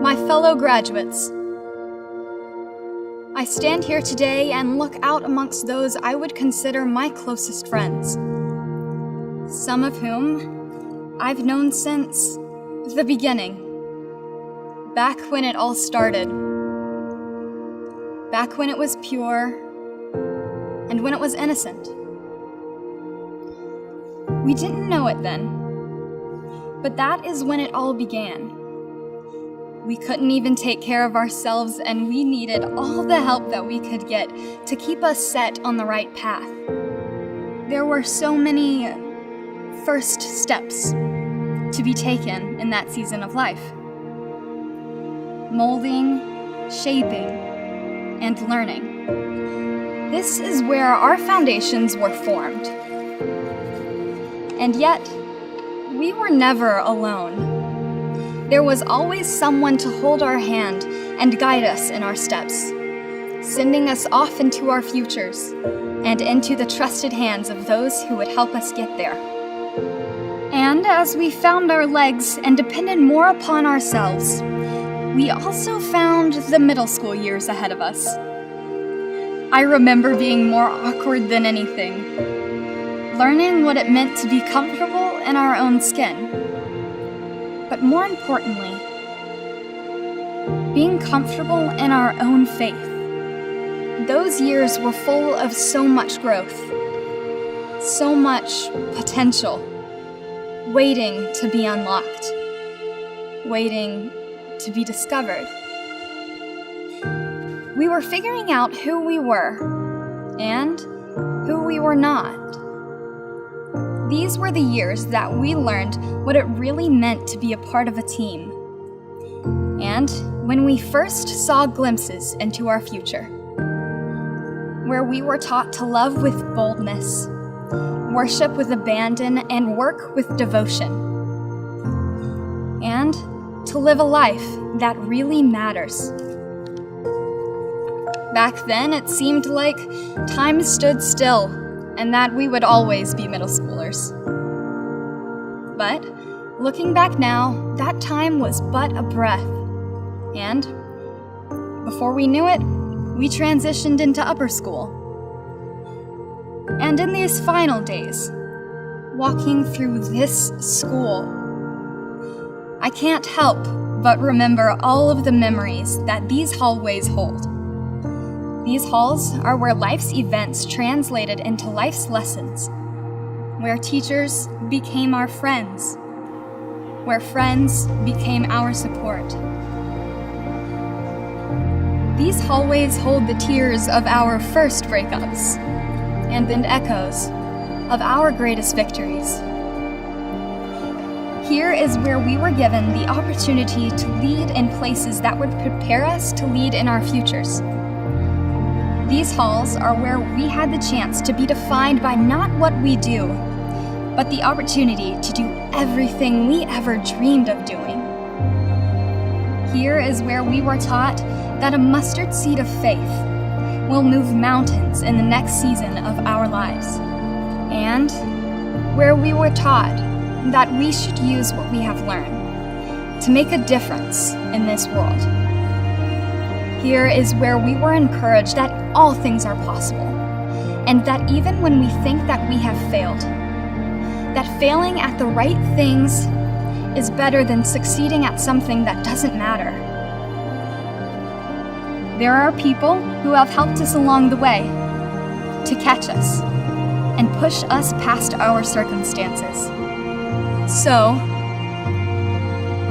my fellow graduates. I stand here today and look out amongst those I would consider my closest friends, some of whom I've known since the beginning, back when it all started, back when it was pure and when it was innocent. We didn't know it then, but that is when it all began. We couldn't even take care of ourselves, and we needed all the help that we could get to keep us set on the right path. There were so many first steps to be taken in that season of life. Molding, shaping, and learning. This is where our foundations were formed. And yet, we were never alone. There was always someone to hold our hand and guide us in our steps, sending us off into our futures and into the trusted hands of those who would help us get there. And as we found our legs and depended more upon ourselves, we also found the middle school years ahead of us. I remember being more awkward than anything, learning what it meant to be comfortable in our own skin. But more importantly, being comfortable in our own faith. Those years were full of so much growth, so much potential, waiting to be unlocked, waiting to be discovered. We were figuring out who we were and who we were not. These were the years that we learned what it really meant to be a part of a team. And when we first saw glimpses into our future, where we were taught to love with boldness, worship with abandon, and work with devotion, and to live a life that really matters. Back then, it seemed like time stood still and that we would always be middle schoolers. But looking back now, that time was but a breath. And before we knew it, we transitioned into upper school. And in these final days, walking through this school, I can't help but remember all of the memories that these hallways hold. These halls are where life's events translated into life's lessons, where teachers became our friends, where friends became our support. These hallways hold the tears of our first breakups and then echoes of our greatest victories. Here is where we were given the opportunity to lead in places that would prepare us to lead in our futures. These halls are where we had the chance to be defined by not what we do, but the opportunity to do everything we ever dreamed of doing. Here is where we were taught that a mustard seed of faith will move mountains in the next season of our lives, and where we were taught that we should use what we have learned to make a difference in this world. Here is where we were encouraged that all things are possible, and that even when we think that we have failed, that failing at the right things is better than succeeding at something that doesn't matter. There are people who have helped us along the way to catch us and push us past our circumstances. So,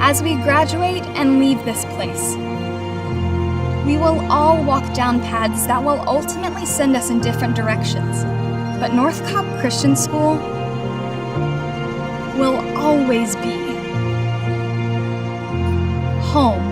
as we graduate and leave this place, we will all walk down paths that will ultimately send us in different directions. But North Cobb Christian School will always be home.